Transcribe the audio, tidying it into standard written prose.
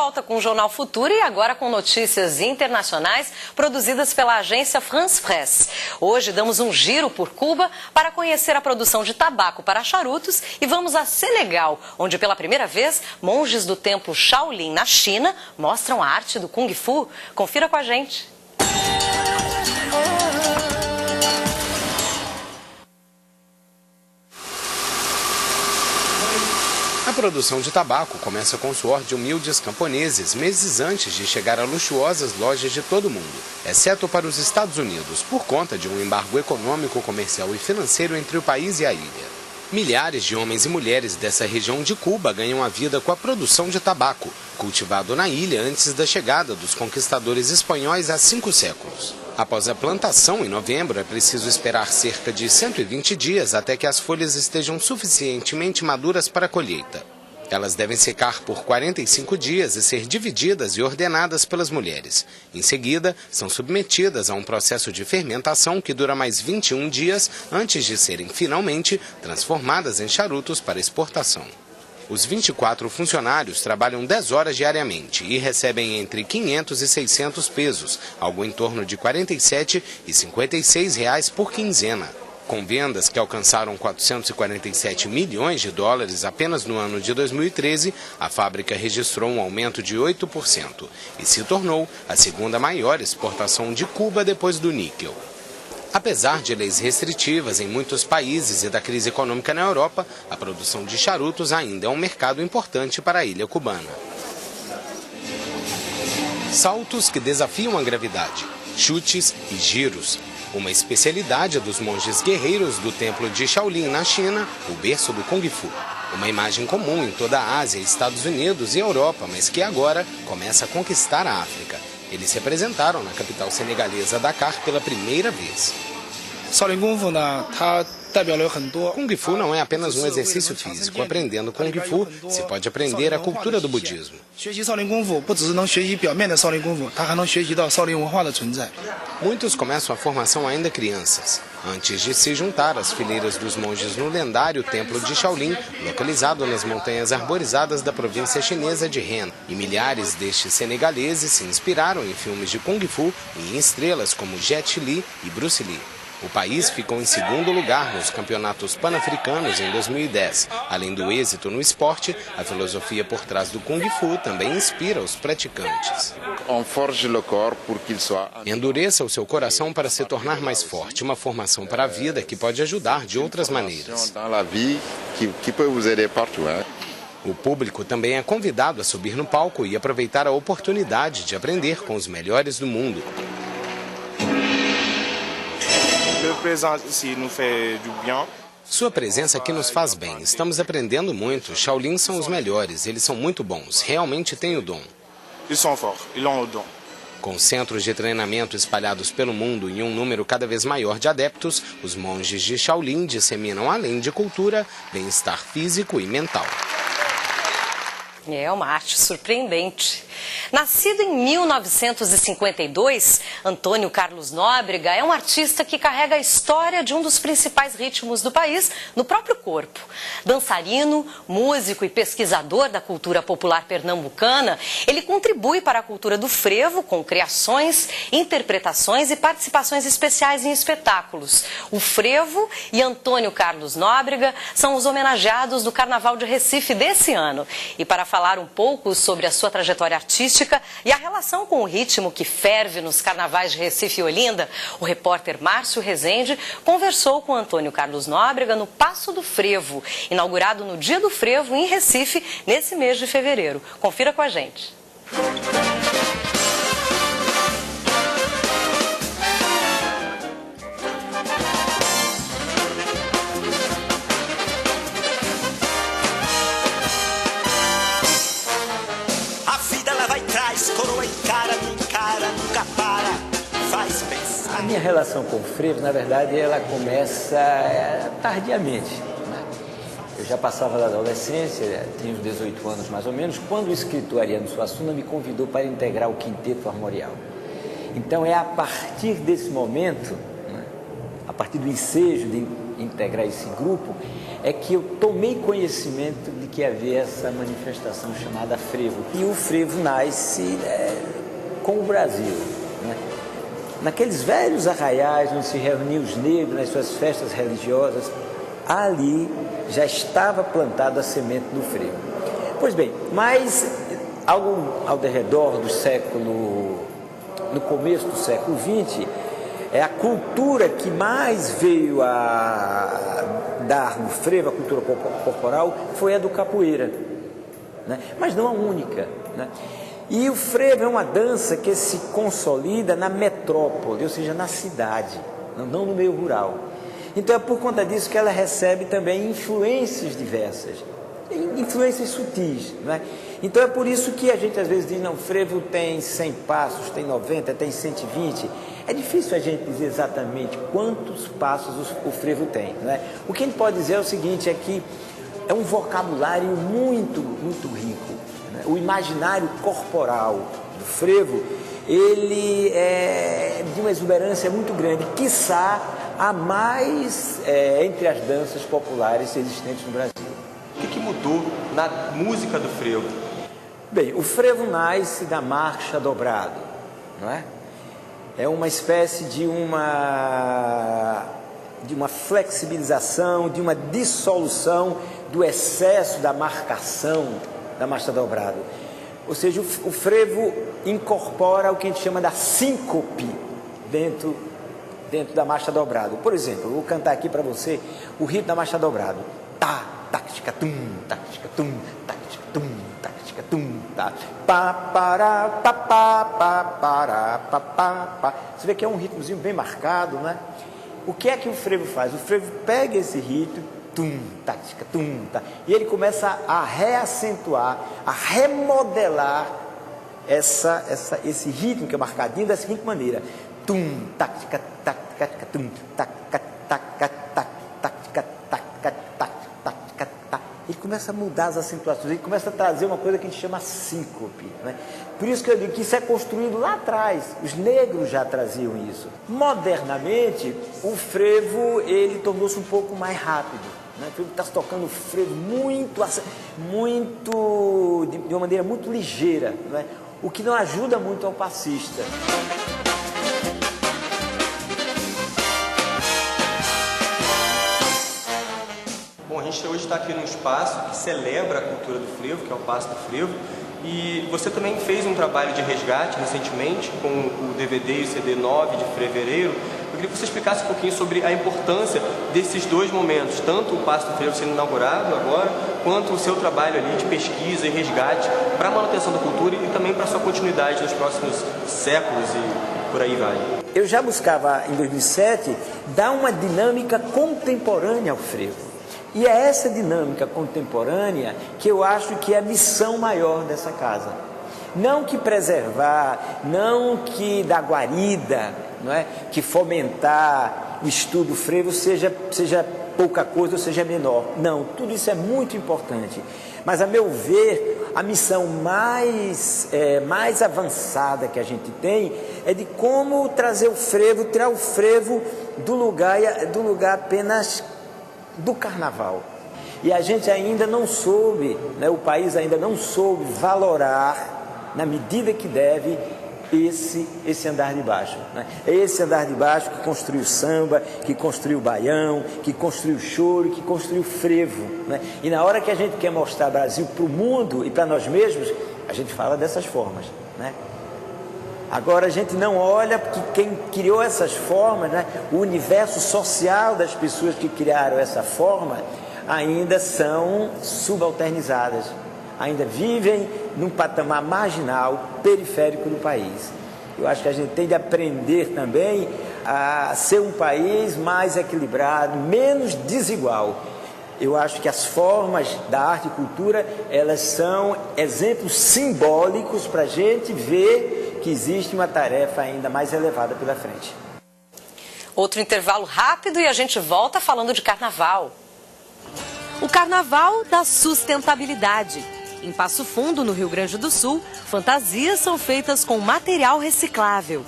volta com o Jornal Futuro e agora com notícias internacionais produzidas pela agência France Presse. Hoje damos um giro por Cuba para conhecer a produção de tabaco para charutos e vamos a Senegal, onde pela primeira vez monges do templo Shaolin na China mostram a arte do Kung Fu. Confira com a gente. A produção de tabaco começa com o suor de humildes camponeses meses antes de chegar a luxuosas lojas de todo o mundo, exceto para os Estados Unidos, por conta de um embargo econômico, comercial e financeiro entre o país e a ilha. Milhares de homens e mulheres dessa região de Cuba ganham a vida com a produção de tabaco, cultivado na ilha antes da chegada dos conquistadores espanhóis há 5 séculos. Após a plantação, em novembro, é preciso esperar cerca de 120 dias até que as folhas estejam suficientemente maduras para a colheita. Elas devem secar por 45 dias e ser divididas e ordenadas pelas mulheres. Em seguida, são submetidas a um processo de fermentação que dura mais 21 dias antes de serem finalmente transformadas em charutos para exportação. Os 24 funcionários trabalham 10 horas diariamente e recebem entre 500 e 600 pesos, algo em torno de R$ 47 e R$ 56 por quinzena. Com vendas que alcançaram 447 milhões de dólares apenas no ano de 2013, a fábrica registrou um aumento de 8% e se tornou a segunda maior exportação de Cuba depois do níquel. Apesar de leis restritivas em muitos países e da crise econômica na Europa, a produção de charutos ainda é um mercado importante para a ilha cubana. Saltos que desafiam a gravidade, chutes e giros. Uma especialidade dos monges guerreiros do templo de Shaolin na China, o berço do Kung Fu. Uma imagem comum em toda a Ásia, Estados Unidos e Europa, mas que agora começa a conquistar a África. Eles se apresentaram na capital senegalesa Dakar pela primeira vez. Kung Fu não é apenas um exercício físico. Aprendendo Kung Fu, se pode aprender a cultura do budismo. Muitos começam a formação ainda crianças, antes de se juntar às fileiras dos monges no lendário templo de Shaolin, localizado nas montanhas arborizadas da província chinesa de Han. E milhares destes senegaleses se inspiraram em filmes de Kung Fu e em estrelas como Jet Li e Bruce Lee. O país ficou em segundo lugar nos campeonatos pan-africanos em 2010. Além do êxito no esporte, a filosofia por trás do Kung Fu também inspira os praticantes. Endureça o seu coração para se tornar mais forte. Uma formação para a vida que pode ajudar de outras maneiras. O público também é convidado a subir no palco e aproveitar a oportunidade de aprender com os melhores do mundo. Sua presença aqui nos faz bem. Estamos aprendendo muito. Shaolin são os melhores. Eles são muito bons. Realmente têm o dom. Com centros de treinamento espalhados pelo mundo e um número cada vez maior de adeptos, os monges de Shaolin disseminam, além de cultura, bem-estar físico e mental. É uma arte surpreendente. Nascido em 1952, Antônio Carlos Nóbrega é um artista que carrega a história de um dos principais ritmos do país no próprio corpo. Dançarino, músico e pesquisador da cultura popular pernambucana, ele contribui para a cultura do frevo com criações, interpretações e participações especiais em espetáculos. O frevo e Antônio Carlos Nóbrega são os homenageados do Carnaval de Recife desse ano. E para falar um pouco sobre a sua trajetória artística e a relação com o ritmo que ferve nos carnavais de Recife e Olinda, o repórter Márcio Rezende conversou com Antônio Carlos Nóbrega no Passo do Frevo, inaugurado no Dia do Frevo em Recife, nesse mês de fevereiro. Confira com a gente. A minha relação com o frevo, na verdade, ela começa tardiamente. Eu já passava da adolescência, tinha uns 18 anos mais ou menos, quando o escritor Ariano Suassuna me convidou para integrar o Quinteto Armorial. Então é a partir desse momento, a partir do ensejo de integrar esse grupo, é que eu tomei conhecimento de que havia essa manifestação chamada frevo. E o frevo nasce com o Brasil, né? Naqueles velhos arraiais onde se reuniam os negros nas suas festas religiosas, ali já estava plantada a semente do frevo. Pois bem, mas ao derredor do século, no começo do século XX, a cultura que mais veio a dar no frevo, a cultura corporal, foi a do capoeira, né? Mas não a única, né? E o frevo é uma dança que se consolida na metrópole, ou seja, na cidade, não no meio rural. Então é por conta disso que ela recebe também influências diversas, influências sutis, né? Então é por isso que a gente às vezes diz, não, o frevo tem 100 passos, tem 90, tem 120. É difícil a gente dizer exatamente quantos passos o frevo tem, né? O que a gente pode dizer é o seguinte, é que é um vocabulário muito, muito rico, né? O imaginário corporal do frevo, ele é de uma exuberância muito grande, quiçá a mais entre as danças populares existentes no Brasil. O que mudou na música do frevo? Bem, o frevo nasce da marcha dobrado, não é? É uma espécie de uma flexibilização, de uma dissolução do excesso da marcação da marcha dobrado. Ou seja, o frevo incorpora o que a gente chama da síncope dentro da marcha dobrado. Por exemplo, eu vou cantar aqui para você o ritmo da marcha dobrado. Tá, tática tum, tática tum, tática tum, tática tum, tá. Pa para pa pa pa para pa pa pa. Você vê que é um ritmozinho bem marcado, né? O que é que o frevo faz? O frevo pega esse ritmo, tum, tática tum, tá, e ele começa a reacentuar, a remodelar esse ritmo que é marcadinho da seguinte maneira: tum, tática, tática, tum, tática, tática, tática, tática, tática, tá. Ele começa a mudar as acentuações, ele começa a trazer uma coisa que a gente chama síncope, né? Por isso que eu digo que isso é construído lá atrás, os negros já traziam isso. Modernamente, o frevo, ele tornou-se um pouco mais rápido, né? O frevo está se tocando o frevo de uma maneira muito ligeira, né? O que não ajuda muito ao passista. Bom, a gente hoje está aqui num espaço que celebra a cultura do frevo, que é o Passo do Frevo, e você também fez um trabalho de resgate recentemente com o DVD e o CD 9 de fevereiro. Eu queria que você explicasse um pouquinho sobre a importância desses dois momentos, tanto o Passo do Frevo sendo inaugurado agora, quanto o seu trabalho ali de pesquisa e resgate para a manutenção da cultura e também para a sua continuidade nos próximos séculos e por aí vai. Eu já buscava, em 2007, dar uma dinâmica contemporânea ao frevo. E é essa dinâmica contemporânea que eu acho que é a missão maior dessa casa. Não que preservar, não que dar guarida, não é? Que fomentar o estudo frevo seja pouca coisa ou seja menor. Não, tudo isso é muito importante. Mas, a meu ver, a missão mais avançada que a gente tem é de como trazer o frevo, tirar o frevo do lugar apenas do carnaval. E a gente ainda não soube, né, o país ainda não soube valorar, na medida que deve, esse andar de baixo, né? É esse andar de baixo que construiu o samba, que construiu o baião, que construiu o choro, que construiu o frevo, né? E na hora que a gente quer mostrar o Brasil para o mundo e para nós mesmos, a gente fala dessas formas, né? Agora a gente não olha porque quem criou essas formas, né, o universo social das pessoas que criaram essa forma ainda são subalternizadas, ainda vivem num patamar marginal, periférico do país. Eu acho que a gente tem de aprender também a ser um país mais equilibrado, menos desigual. Eu acho que as formas da arte e cultura, elas são exemplos simbólicos para a gente ver que existe uma tarefa ainda mais elevada pela frente. Outro intervalo rápido e a gente volta falando de carnaval. O carnaval da sustentabilidade. Em Passo Fundo, no Rio Grande do Sul, fantasias são feitas com material reciclável.